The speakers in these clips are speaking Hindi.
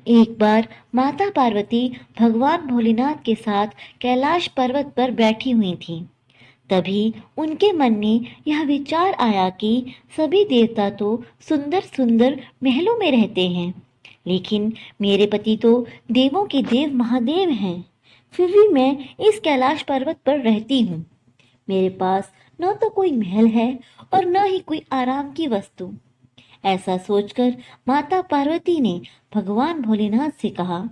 एक बार माता पार्वती भगवान भोलेनाथ के साथ कैलाश पर्वत पर बैठी हुई थीं। तभी उनके मन में यह विचार आया कि सभी देवता तो सुंदर सुंदर महलों में रहते हैं, लेकिन मेरे पति तो देवों के देव महादेव हैं। फिर भी मैं इस कैलाश पर्वत पर रहती हूँ। मेरे पास न तो कोई महल है और न ही कोई आराम की वस्तु। ऐसा सोचकर माता पार्वती ने भगवान भोलेनाथ से कहा,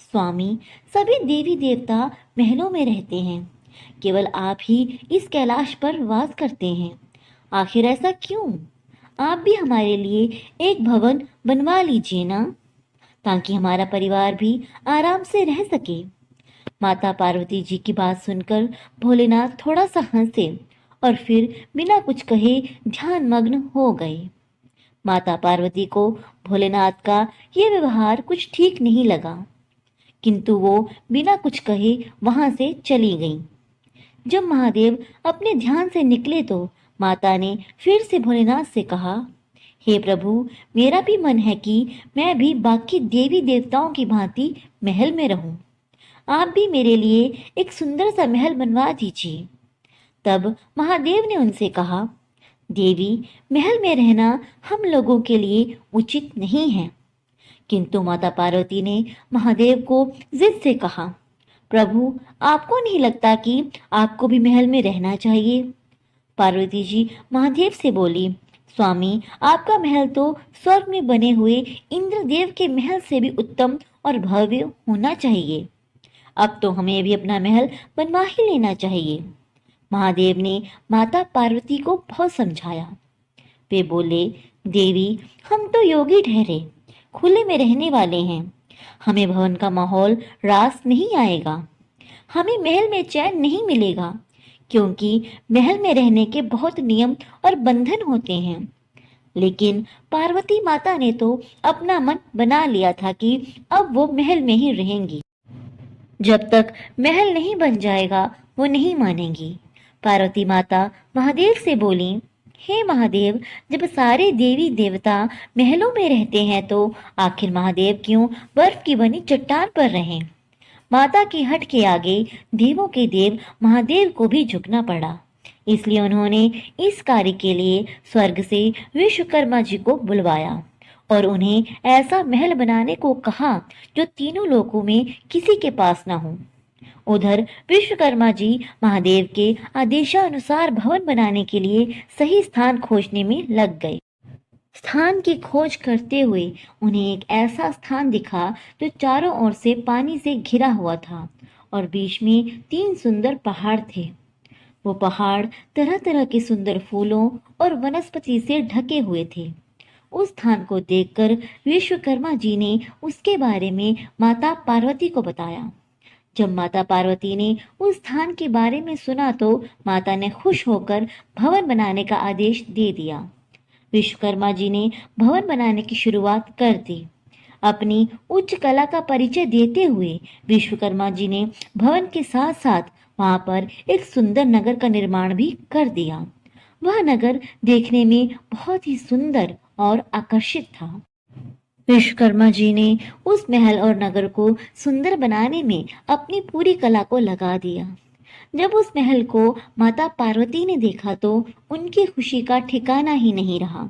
स्वामी, सभी देवी देवता महलों में रहते हैं, केवल आप ही इस कैलाश पर वास करते हैं। आखिर ऐसा क्यों? आप भी हमारे लिए एक भवन बनवा लीजिए ना, ताकि हमारा परिवार भी आराम से रह सके। माता पार्वती जी की बात सुनकर भोलेनाथ थोड़ा सा हंसे और फिर बिना कुछ कहे ध्यान मग्न हो गए। माता पार्वती को भोलेनाथ का यह व्यवहार कुछ ठीक नहीं लगा, किंतु वो बिना कुछ कहे वहां से चली गईं। जब महादेव अपने ध्यान से निकले तो माता ने फिर से भोलेनाथ से कहा, हे प्रभु, मेरा भी मन है कि मैं भी बाकी देवी देवताओं की भांति महल में रहूं। आप भी मेरे लिए एक सुंदर सा महल बनवा दीजिए। तब महादेव ने उनसे कहा, देवी, महल में रहना हम लोगों के लिए उचित नहीं है। किंतु माता पार्वती ने महादेव को जिद से कहा, प्रभु, आपको नहीं लगता कि आपको भी महल में रहना चाहिए? पार्वती जी महादेव से बोली, स्वामी, आपका महल तो स्वर्ग में बने हुए इंद्रदेव के महल से भी उत्तम और भव्य होना चाहिए। अब तो हमें भी अपना महल बनवा ही लेना चाहिए। महादेव ने माता पार्वती को बहुत समझाया। वे बोले, देवी, हम तो योगी ठहरे, खुले में रहने वाले हैं। हमें भवन का माहौल रास नहीं आएगा। हमें महल में चैन नहीं मिलेगा, क्योंकि महल में रहने के बहुत नियम और बंधन होते हैं। लेकिन पार्वती माता ने तो अपना मन बना लिया था कि अब वो महल में ही रहेंगी। जब तक महल नहीं बन जाएगा वो नहीं मानेंगी। पार्वती माता महादेव से बोली, हे महादेव, जब सारे देवी देवता महलों में रहते हैं तो आखिर महादेव क्यों बर्फ की बनी चट्टान पर रहें? माता की हट के आगे देवों के देव महादेव को भी झुकना पड़ा। इसलिए उन्होंने इस कार्य के लिए स्वर्ग से विश्वकर्मा जी को बुलवाया और उन्हें ऐसा महल बनाने को कहा जो तीनों लोकों में किसी के पास न हो। उधर विश्वकर्मा जी महादेव के आदेशानुसार भवन बनाने के लिए सही स्थान खोजने में लग गए। स्थान की खोज करते हुए उन्हें एक ऐसा स्थान दिखा जो चारों ओर से पानी से घिरा हुआ था और बीच में 3 सुंदर पहाड़ थे। वो पहाड़ तरह तरह के सुंदर फूलों और वनस्पति से ढके हुए थे। उस स्थान को देखकर विश्वकर्मा जी ने उसके बारे में माता पार्वती को बताया। जब माता पार्वती ने उस स्थान के बारे में सुना तो माता ने खुश होकर भवन बनाने का आदेश दे दिया। विश्वकर्मा जी ने भवन बनाने की शुरुआत कर दी। अपनी उच्च कला का परिचय देते हुए विश्वकर्मा जी ने भवन के साथ साथ वहां पर एक सुंदर नगर का निर्माण भी कर दिया। वह नगर देखने में बहुत ही सुंदर और आकर्षित था। विश्वकर्मा जी ने उस महल और नगर को सुंदर बनाने में अपनी पूरी कला को लगा दिया। जब उस महल को माता पार्वती ने देखा तो उनकी खुशी का ठिकाना ही नहीं रहा।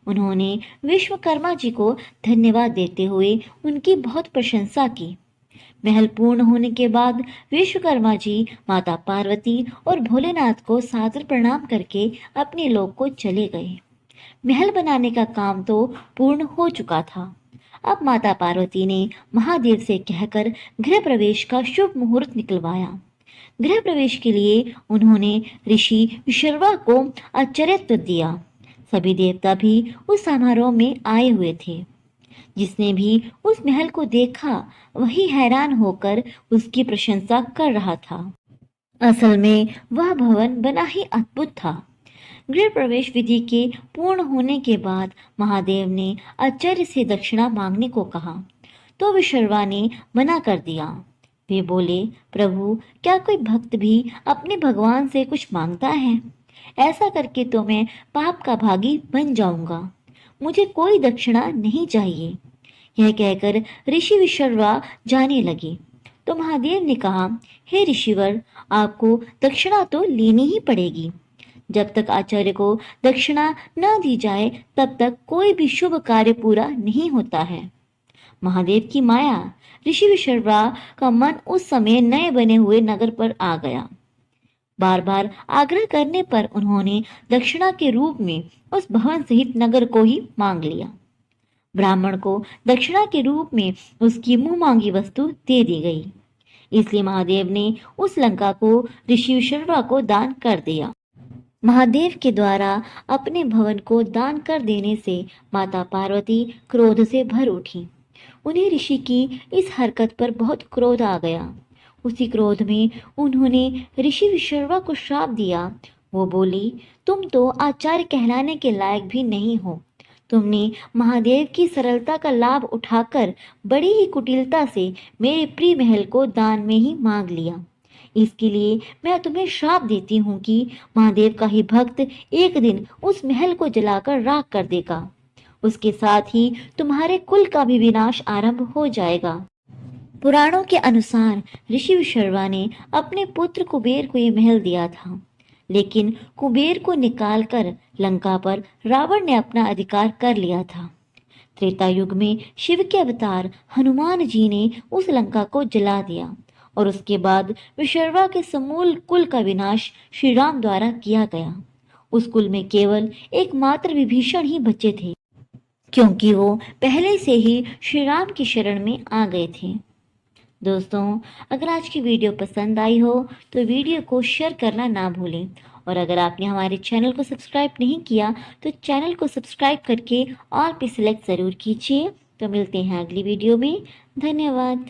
उन्होंने विश्वकर्मा जी को धन्यवाद देते हुए उनकी बहुत प्रशंसा की। महल पूर्ण होने के बाद विश्वकर्मा जी माता पार्वती और भोलेनाथ को सादर प्रणाम करके अपने लोक को चले गए। महल बनाने का काम तो पूर्ण हो चुका था। अब माता पार्वती ने महादेव से कहकर गृह प्रवेश का शुभ मुहूर्त निकलवाया। गृह प्रवेश के लिए उन्होंने ऋषि विश्रवा को आचार्यत्व दिया। सभी देवता भी उस समारोह में आए हुए थे। जिसने भी उस महल को देखा वही हैरान होकर उसकी प्रशंसा कर रहा था। असल में वह भवन बड़ा ही अद्भुत था। गृह प्रवेश विधि के पूर्ण होने के बाद महादेव ने आचार्य से दक्षिणा मांगने को कहा तो विश्रवा ने मना कर दिया। वे बोले, प्रभु, क्या कोई भक्त भी अपने भगवान से कुछ मांगता है? ऐसा करके तो मैं पाप का भागी बन जाऊंगा। मुझे कोई दक्षिणा नहीं चाहिए। यह कहकर ऋषि विश्रवा जाने लगे तो महादेव ने कहा, हे ऋषिवर, आपको दक्षिणा तो लेनी ही पड़ेगी। जब तक आचार्य को दक्षिणा न दी जाए तब तक कोई भी शुभ कार्य पूरा नहीं होता है। महादेव की माया। ऋषि विश्रवा का मन उस समय नए बने हुए नगर पर आ गया। बार बार आग्रह करने पर उन्होंने दक्षिणा के रूप में उस भवन सहित नगर को ही मांग लिया। ब्राह्मण को दक्षिणा के रूप में उसकी मुंह मांगी वस्तु दे दी गई। इसलिए महादेव ने उस लंका को ऋषि विश्रवा को दान कर दिया। महादेव के द्वारा अपने भवन को दान कर देने से माता पार्वती क्रोध से भर उठी। उन्हें ऋषि की इस हरकत पर बहुत क्रोध आ गया। उसी क्रोध में उन्होंने ऋषि विश्रवा को श्राप दिया। वो बोली, तुम तो आचार्य कहलाने के लायक भी नहीं हो। तुमने महादेव की सरलता का लाभ उठाकर बड़ी ही कुटिलता से मेरे प्रिय महल को दान में ही मांग लिया। इसके लिए मैं तुम्हें श्राप देती हूँ कि महादेव का ही भक्त एक दिन उस महल को जलाकर राख कर देगा। उसके साथ ही तुम्हारे कुल का भी विनाश आरंभ हो जाएगा। पुराणों के अनुसार ऋषि विश्रवा ने अपने पुत्र कुबेर को ये महल दिया था, लेकिन कुबेर को निकालकर लंका पर रावण ने अपना अधिकार कर लिया था। त्रेता युग में शिव के अवतार हनुमान जी ने उस लंका को जला दिया और उसके बाद विश्रवा के समूल कुल का विनाश श्री राम द्वारा किया गया। उस कुल में केवल एकमात्र विभीषण ही बचे थे, क्योंकि वो पहले से ही श्री राम की शरण में आ गए थे। दोस्तों, अगर आज की वीडियो पसंद आई हो तो वीडियो को शेयर करना ना भूलें, और अगर आपने हमारे चैनल को सब्सक्राइब नहीं किया तो चैनल को सब्सक्राइब करके ऑल पे सिलेक्ट ज़रूर कीजिए। तो मिलते हैं अगली वीडियो में। धन्यवाद।